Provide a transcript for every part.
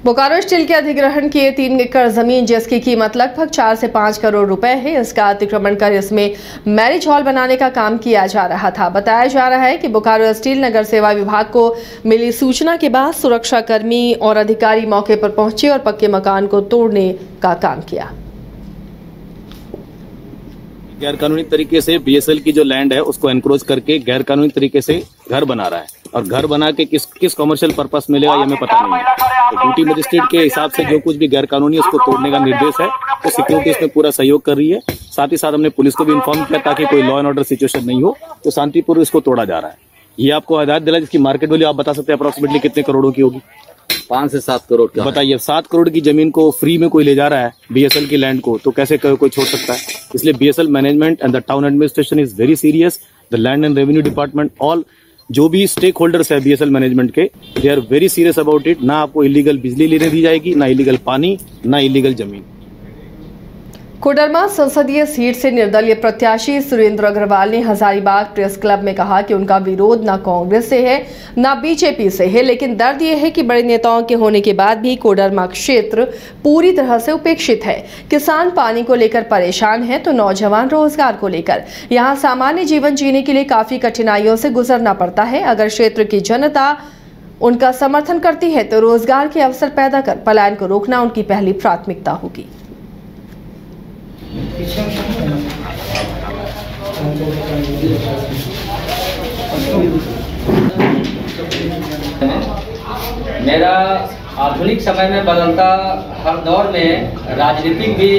Bokaro steel के अधिग्रहण किए 3 एकड़ जमीन जिसकी कीमत लगभग 4 से 5 करोड़ रुपए है, इसका अतिक्रमण कर इसमें मैरिज हॉल बनाने का काम किया जा रहा था। बताया जा रहा है कि बोकारो स्टील नगर सेवा विभाग को मिली सूचना के बाद सुरक्षा कर्मी और अधिकारी मौके पर पहुंचे और पक्के मकान को तोड़ने का काम किया। गैर कानूनी तरीके से बीएसएल की जो लैंड है उसको एनक्रोच करके गैर कानूनी तरीके से घर बना रहा है, और घर बना के किस कमर्शियल पर्पस मिलेगा ये हमें पता नहीं है। तो ड्यूटी मजिस्ट्रेट के हिसाब से जो कुछ भी गैर कानूनी उसको तोड़ने का निर्देश है, तो सिक्योरिटी इसमें पूरा सहयोग कर रही है। साथ ही साथ हमने पुलिस को भी इन्फॉर्म किया ताकि कोई लॉ एंड ऑर्डर सिचुएशन नहीं हो, तो शांतिपूर्वक इसको तोड़ा जा रहा है। ये आपको हिदायत दिला, जिसकी मार्केट वैल्यू आप बता सकते हैं अप्रोक्सीमेटली कितने करोड़ों की होगी? 5 से 7 करोड़ का। बताइए, 7 करोड़ की जमीन को फ्री में कोई ले जा रहा है बीएसएल की लैंड को, तो कैसे कोई छोड़ सकता है? इसलिए BSL management and the town administration is very serious, the land and revenue department, all जो भी स्टेक होल्डर्स है बीएसएल मैनेजमेंट के, they are very serious about it. ना आपको इलीगल बिजली लेने दी जाएगी, ना इलीगल पानी, ना इलीगल जमीन। कोडरमा संसदीय सीट से निर्दलीय प्रत्याशी सुरेंद्र अग्रवाल ने हजारीबाग प्रेस क्लब में कहा कि उनका विरोध न कांग्रेस से है न बीजेपी से है, लेकिन दर्द यह है कि बड़े नेताओं के होने के बाद भी कोडरमा क्षेत्र पूरी तरह से उपेक्षित है। किसान पानी को लेकर परेशान है तो नौजवान रोजगार को लेकर यहां सामान्य जीवन जीने के लिए काफी कठिनाइयों से गुजरना पड़ता है। अगर क्षेत्र की जनता उनका समर्थन करती है तो रोजगार के अवसर पैदा कर पलायन को रोकना उनकी पहली प्राथमिकता होगी। मेरा आधुनिक समय में बदलता हर दौर में राजनीतिक भी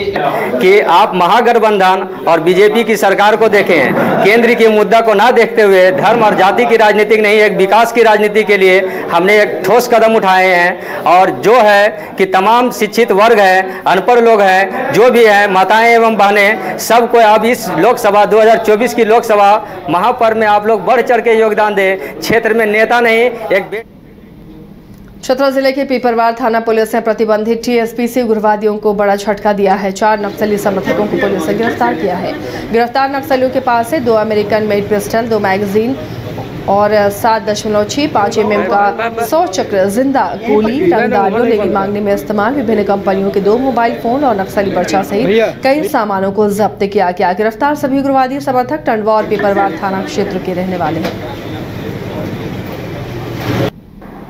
कि आप महागठबंधन और बीजेपी की सरकार को देखें, केंद्र के मुद्दा को ना देखते हुए धर्म और जाति की राजनीति नहीं, एक विकास की राजनीति के लिए हमने एक ठोस कदम उठाए हैं। और जो है कि तमाम शिक्षित वर्ग है, अनपढ़ लोग हैं, जो भी है माताएं एवं बहनें, सबको अब इस लोकसभा 2024 की लोकसभा महापर्व में आप लोग बढ़ चढ़ के योगदान दें। क्षेत्र में नेता नहीं, एक चतरा जिले के पीपरवार थाना पुलिस ने प्रतिबंधित टीएसपीसी उग्रवादियों को बड़ा झटका दिया है। 4 नक्सली समर्थकों को पुलिस ने गिरफ्तार किया है। गिरफ्तार नक्सलियों के पास से 2 अमेरिकन मेड पिस्टल, 2 मैगजीन और 7.65 mm का 100 चक्र जिंदा गोली, रंगदारियों लेगी मांगने में इस्तेमाल विभिन्न कंपनियों के 2 मोबाइल फोन और नक्सली पर्चा सहित कई सामानों को जब्त किया गया। गिरफ्तार सभी उग्रवादी समर्थक टंडवा और पीपरवार थाना क्षेत्र के रहने वाले हैं।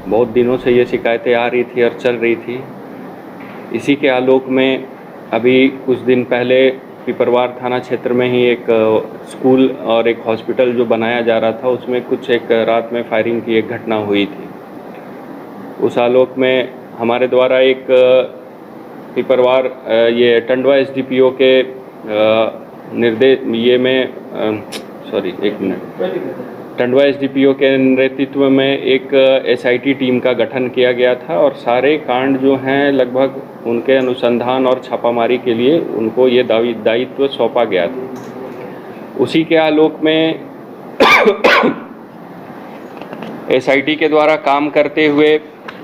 बहुत दिनों से ये शिकायतें आ रही थी और चल रही थी। इसी के आलोक में अभी कुछ दिन पहले पिपरवार थाना क्षेत्र में ही एक स्कूल और एक हॉस्पिटल जो बनाया जा रहा था, उसमें कुछ एक रात में फायरिंग की एक घटना हुई थी। उस आलोक में हमारे द्वारा एक पिपरवार ये टंडवा एसडीपीओ के निर्देश टंडवा एसडीपीओ के नेतृत्व में एक एसआईटी टीम का गठन किया गया था, और सारे कांड जो हैं लगभग उनके अनुसंधान और छापामारी के लिए उनको ये दायित्व सौंपा गया था। उसी के आलोक में एसआईटी के द्वारा काम करते हुए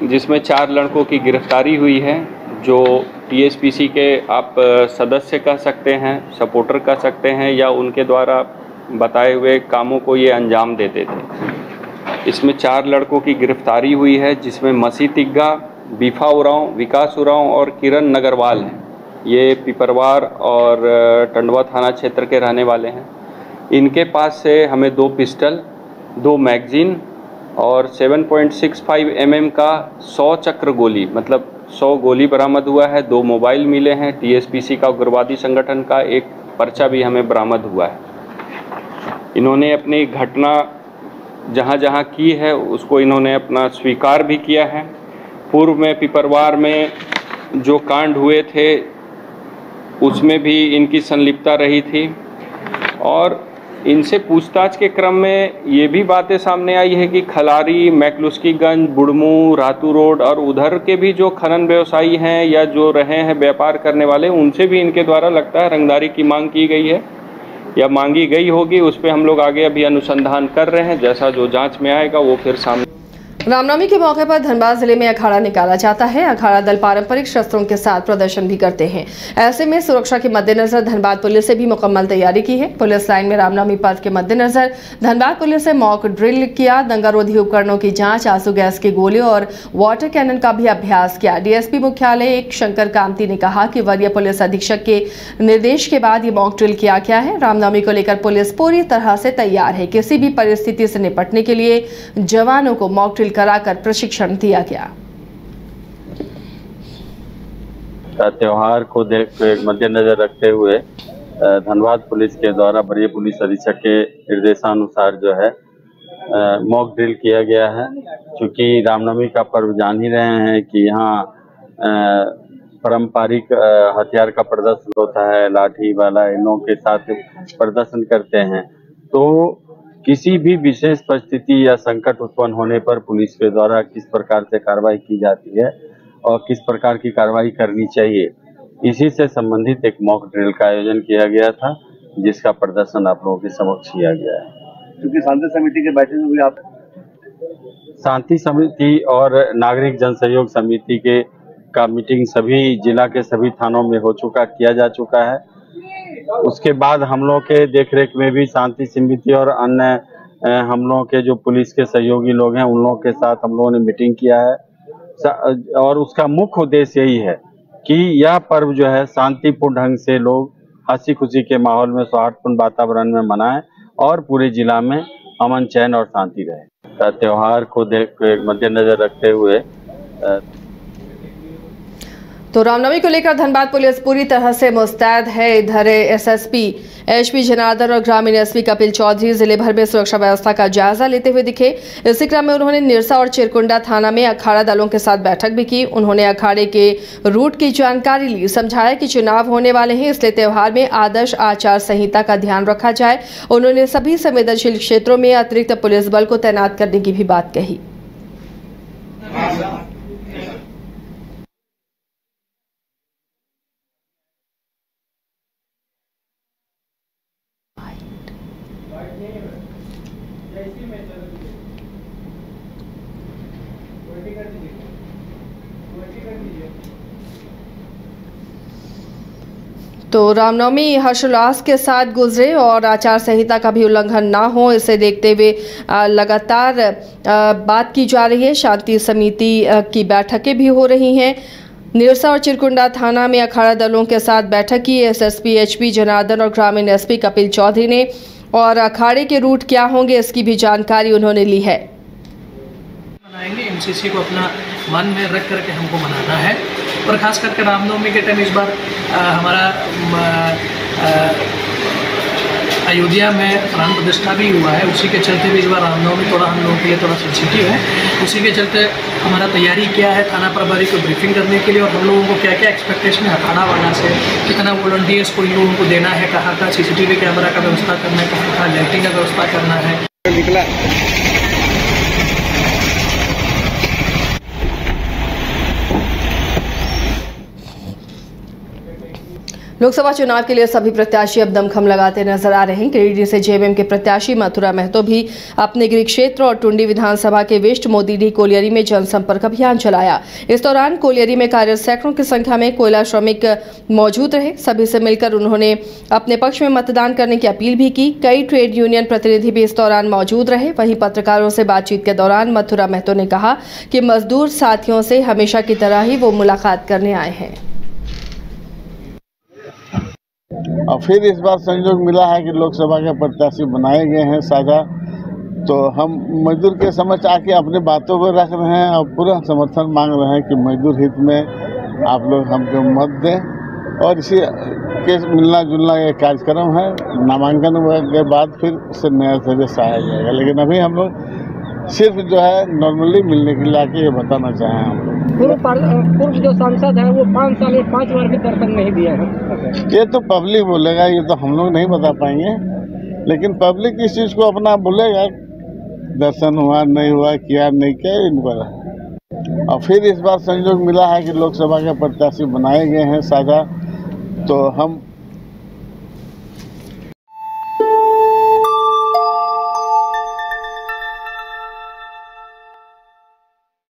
जिसमें 4 लड़कों की गिरफ्तारी हुई है, जो टीएसपीसी के आप सदस्य कह सकते हैं, सपोर्टर कह सकते हैं, या उनके द्वारा बताए हुए कामों को ये अंजाम देते थे। इसमें 4 लड़कों की गिरफ्तारी हुई है, जिसमें मसी तिग्गा, बीफा उरांव, विकास उरांव और किरण नगरवाल हैं। ये पिपरवार और टंडवा थाना क्षेत्र के रहने वाले हैं। इनके पास से हमें 2 पिस्टल, 2 मैगजीन और 7.65 mm का 100 चक्र गोली, मतलब 100 गोली बरामद हुआ है। 2 मोबाइल मिले हैं। टीएसपीसी का उग्रवादी संगठन का एक पर्चा भी हमें बरामद हुआ है। इन्होंने अपनी घटना जहाँ जहाँ की है उसको इन्होंने अपना स्वीकार भी किया है। पूर्व में पिपरवार में जो कांड हुए थे उसमें भी इनकी संलिप्तता रही थी, और इनसे पूछताछ के क्रम में ये भी बातें सामने आई है कि खलारी, मैकलुस्कीगंज, बुड़मू, रातू रोड और उधर के भी जो खनन व्यवसायी हैं या जो रहे हैं व्यापार करने वाले, उनसे भी इनके द्वारा लगता है रंगदारी की मांग की गई है या मांगी गई होगी। उस पर हम लोग आगे अभी अनुसंधान कर रहे हैं। जैसा जो जांच में आएगा वो फिर सामने। रामनवमी के मौके पर धनबाद जिले में अखाड़ा निकाला जाता है। अखाड़ा दल पारंपरिक शस्त्रों के साथ प्रदर्शन भी करते हैं। ऐसे में सुरक्षा के मद्देनजर धनबाद पुलिस ने भी मुकम्मल तैयारी की है। पुलिस लाइन में रामनवमी पर्व के मद्देनजर धनबाद पुलिस ने मॉक ड्रिल किया, दंगारोधी उपकरणों की जांच, आंसू गैस की गोलियों और वाटर कैनन का भी अभ्यास किया। डीएसपी मुख्यालय शंकर कामती ने कहा कि वरीय पुलिस अधीक्षक के निर्देश के बाद ये मॉक ड्रिल किया गया है। रामनवमी को लेकर पुलिस पूरी तरह से तैयार है। किसी भी परिस्थिति से निपटने के लिए जवानों को मॉक ड्रिल कराकर प्रशिक्षण दिया गया। त्योहार को मद्देनजर रखते हुए धनबाद पुलिस के द्वारा वरीय पुलिस अधीक्षक के निर्देशानुसार जो है मॉक ड्रिल किया गया है। क्योंकि रामनवमी का पर्व जान ही रहे हैं कि यहाँ पारंपरिक हथियार का प्रदर्शन होता है, लाठी वाला इनों के साथ प्रदर्शन करते हैं। तो किसी भी विशेष परिस्थिति या संकट उत्पन्न होने पर पुलिस के द्वारा किस प्रकार से कार्रवाई की जाती है और किस प्रकार की कार्रवाई करनी चाहिए, इसी से संबंधित एक मॉक ड्रिल का आयोजन किया गया था, जिसका प्रदर्शन आप लोगों के समक्ष किया गया है। क्योंकि शांति समिति के बैठक में भी आप शांति समिति और नागरिक जन सहयोग समिति के का मीटिंग सभी जिला के सभी थानों में किया जा चुका है। उसके बाद हम लोग के देखरेख में भी शांति समिति और अन्य हम लोगों के जो पुलिस के सहयोगी लोग हैं उन लोगों के साथ हम लोगों ने मीटिंग किया है। और उसका मुख्य उद्देश्य यही है कि यह पर्व जो है शांतिपूर्ण ढंग से लोग हंसी खुशी के माहौल में सौहार्दपूर्ण वातावरण में मनाएं और पूरे जिला में अमन चैन और शांति रहे। त्योहार को मद्देनजर रखते हुए तो रामनवमी को लेकर धनबाद पुलिस पूरी तरह से मुस्तैद है। इधर एसएसपी एचपी जनार्दन और ग्रामीण एसपी कपिल चौधरी जिले भर में सुरक्षा व्यवस्था का जायजा लेते हुए दिखे। इसी क्रम में उन्होंने निरसा और चिरकुंडा थाना में अखाड़ा दलों के साथ बैठक भी की। उन्होंने अखाड़े के रूट की जानकारी ली, समझाया कि चुनाव होने वाले हैं, इसलिए त्योहार में आदर्श आचार संहिता का ध्यान रखा जाए। उन्होंने सभी संवेदनशील क्षेत्रों में अतिरिक्त पुलिस बल को तैनात करने की भी बात कही। तो रामनवमी हर्षोल्लास के साथ गुजरे और आचार संहिता का भी उल्लंघन ना हो, इसे देखते हुए लगातार बात की जा रही है। शांति समिति की बैठकें भी हो रही हैं। निरसा और चिरकुंडा थाना में अखाड़ा दलों के साथ बैठक की एसएसपी एचपी जनार्दन और ग्रामीण एसपी कपिल चौधरी ने, और अखाड़े के रूट क्या होंगे इसकी भी जानकारी उन्होंने ली है। मनाएंगे, एमसीसी को अपना मन में रख करके हमको मनाना है। और ख़ास करके रामनवमी के टाइम इस बार हमारा अयोध्या में प्राण प्रतिष्ठा भी हुआ है, उसी के चलते भी इस बार रामनवमी थोड़ा हम लोगों के लिए थोड़ा सेंसिटिव है। उसी के चलते हमारा तैयारी क्या है थाना प्रभारी को ब्रीफिंग करने के लिए, और हम लोगों को क्या क्या एक्सपेक्टेशन है अखाड़ा वाला से, कितना वॉलंटियर्स को इन लोगों को देना है, कहाँ का सीसीटीवी कैमरा का व्यवस्था करना है, कहाँ का लाइटिंग का व्यवस्था करना है। निकला लोकसभा चुनाव के लिए सभी प्रत्याशी अब दमखम लगाते नजर आ रहे हैं। गिरिडीह से जेएमएम के प्रत्याशी मथुरा महतो भी अपने गृह क्षेत्र और टुंडी विधानसभा के वेस्ट मोदीडीह कोलियरी में जनसंपर्क अभियान चलाया। इस दौरान कोलियरी में कार्यरत सैकड़ों की संख्या में कोयला श्रमिक मौजूद रहे। सभी से मिलकर उन्होंने अपने पक्ष में मतदान करने की अपील भी की। कई ट्रेड यूनियन प्रतिनिधि भी इस दौरान मौजूद रहे। वहीं पत्रकारों से बातचीत के दौरान मथुरा महतो ने कहा कि मजदूर साथियों से हमेशा की तरह ही वो मुलाकात करने आए हैं। और फिर इस बार संयोग मिला है कि लोकसभा के प्रत्याशी बनाए गए हैं साझा, तो हम मजदूर के समक्ष आके अपनी बातों को रख रहे हैं और पूरा समर्थन मांग रहे हैं कि मजदूर हित में आप लोग हमको मत दें। और इसी के मिलना जुलना ये कार्यक्रम है। नामांकन के बाद फिर उससे नया सदस्य आया जाएगा, लेकिन अभी हम लोग सिर्फ जो है नॉर्मली मिलने के लिए आके ये बताना चाहें हम लोग। पूर्व जो सांसद है वो 5 साल में 5 बार भी दर्शन नहीं दिया है। ये तो पब्लिक बोलेगा, ये तो हम लोग नहीं बता पाएंगे, लेकिन पब्लिक इस चीज़ को अपना बोलेगा, दर्शन हुआ नहीं हुआ, किया नहीं किया इन पर। और फिर इस बार संयोग मिला है कि लोकसभा के प्रत्याशी बनाए गए हैं साझा, तो हम